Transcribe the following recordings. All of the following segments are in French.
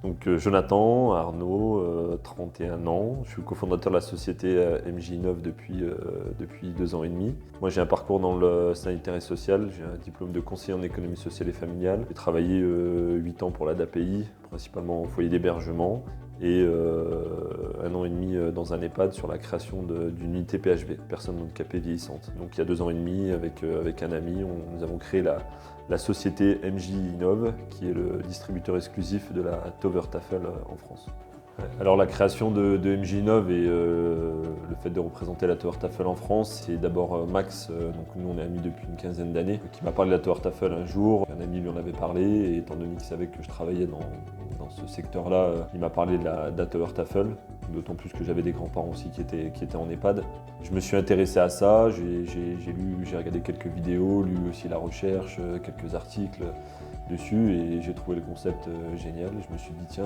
Donc Jonathan Arnaud, 31 ans, je suis cofondateur de la société MJ Innov depuis 2 ans et demi. Moi j'ai un parcours dans le sanitaire et social, j'ai un diplôme de conseiller en économie sociale et familiale. J'ai travaillé 8 ans pour l'ADAPI, principalement au foyer d'hébergement, et 1 an et demi dans un EHPAD sur la création d'une unité PHV, personnes handicapées vieillissantes. Donc il y a 2 ans et demi, avec un ami, nous avons créé la société MJ Innov, qui est le distributeur exclusif de la Tower Tafel en France. Alors la création de MJ Innov et le fait de représenter la Tower Tafel en France, c'est d'abord Max, donc nous on est amis depuis une quinzaine d'années, qui m'a parlé de la Tower Tafel un jour. Un ami lui en avait parlé, et étant donné qu'il savait que je travaillais dans ce secteur-là, il m'a parlé de la Tower Tafel, d'autant plus que j'avais des grands-parents aussi qui étaient en EHPAD. Je me suis intéressé à ça, j'ai regardé quelques vidéos, lu aussi la recherche, quelques articles dessus, et j'ai trouvé le concept génial. Je me suis dit tiens,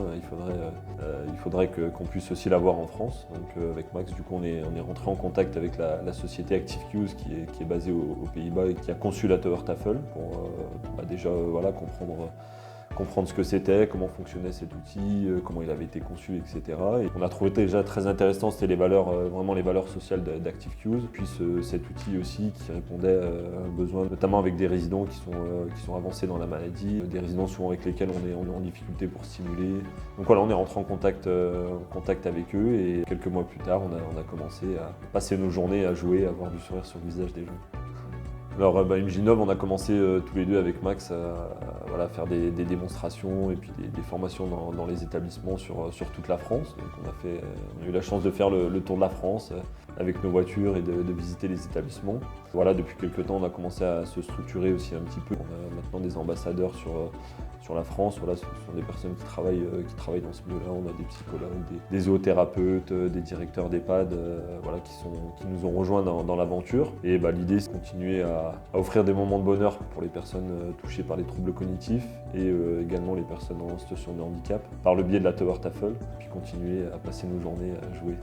il faudrait qu'on puisse aussi l'avoir en France. Donc avec Max, du coup, on est rentré en contact avec la société ActiveQs qui est basée aux Pays-Bas et qui a conçu la Tower Tafel pour déjà comprendre ce que c'était, comment fonctionnait cet outil, comment il avait été conçu, etc. Et on a trouvé déjà très intéressant, c'était vraiment les valeurs sociales d'ActiveQs, puis cet outil aussi qui répondait à un besoin, notamment avec des résidents qui sont avancés dans la maladie, des résidents souvent avec lesquels on est en difficulté pour stimuler. Donc voilà, on est rentré en contact avec eux, et quelques mois plus tard, on a commencé à passer nos journées à jouer, à avoir du sourire sur le visage des gens. Alors MJ Innov, on a commencé tous les deux avec Max à faire des démonstrations et puis des formations dans les établissements sur toute la France. Donc on a eu la chance de faire le tour de la France avec nos voitures et de visiter les établissements. Voilà, depuis quelques temps, on a commencé à se structurer aussi un petit peu. On a maintenant des ambassadeurs sur la France. Voilà, ce sont des personnes qui travaillent dans ce milieu-là. On a des psychologues, des zoothérapeutes, des directeurs d'EHPAD qui nous ont rejoints dans l'aventure. Et l'idée, c'est de continuer à offrir des moments de bonheur pour les personnes touchées par les troubles cognitifs et également les personnes en situation de handicap par le biais de la Tower Tafel, puis continuer à passer nos journées à jouer.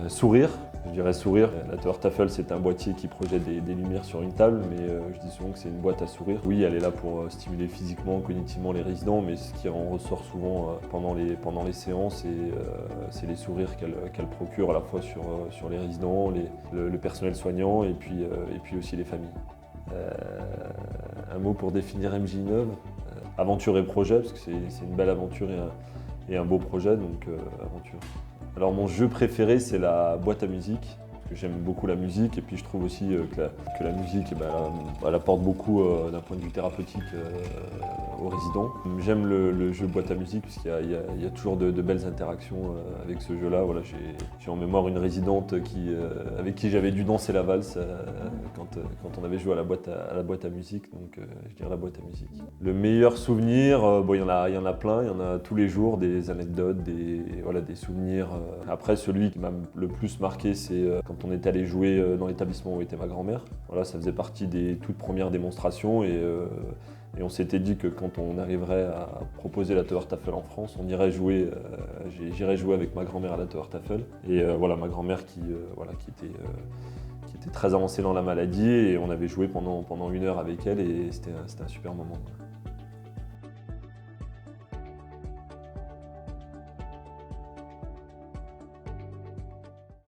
Sourire, je dirais sourire. La Tower Tafel, c'est un boîtier qui projette des lumières sur une table, mais je dis souvent que c'est une boîte à sourire. Oui, elle est là pour stimuler physiquement, cognitivement les résidents, mais ce qui en ressort souvent pendant les séances, c'est les sourires qu'elle procure à la fois sur les résidents, le personnel soignant et puis aussi les familles. Un mot pour définir MJ Innov, aventure et projet, parce que c'est une belle aventure et un beau projet, donc aventure. Alors mon jeu préféré, c'est la boîte à musique, parce que j'aime beaucoup la musique, et puis je trouve aussi que la musique elle apporte beaucoup d'un point de vue thérapeutique aux résidents. J'aime le jeu boîte à musique, puisqu'il y a toujours de belles interactions avec ce jeu-là. Voilà, j'ai en mémoire une résidente avec qui j'avais dû danser la valse quand on avait joué à la boîte à musique, donc je dirais la boîte à musique. Le meilleur souvenir, il y en a plein, il y en a tous les jours, des anecdotes, des souvenirs. Après, celui qui m'a le plus marqué, c'est quand on est allé jouer dans l'établissement où était ma grand-mère. Voilà, ça faisait partie des toutes premières démonstrations, et on s'était dit que quand on arriverait à proposer la Tower Tafel en France, j'irais jouer avec ma grand-mère à la Tower Tafel. Et ma grand-mère qui était très avancée dans la maladie, et on avait joué pendant 1 heure avec elle, et c'était un super moment.